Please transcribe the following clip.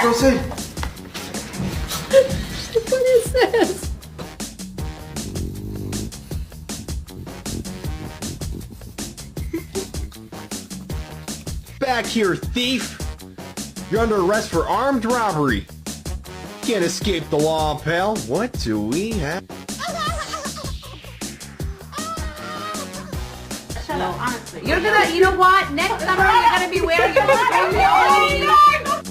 Go see. What is this? Back here, thief! You're under arrest for armed robbery. Can't escape the law, pal. What do we have? Shut up, honestly. You're gonna, you know what? Next summer you're gonna be wearing your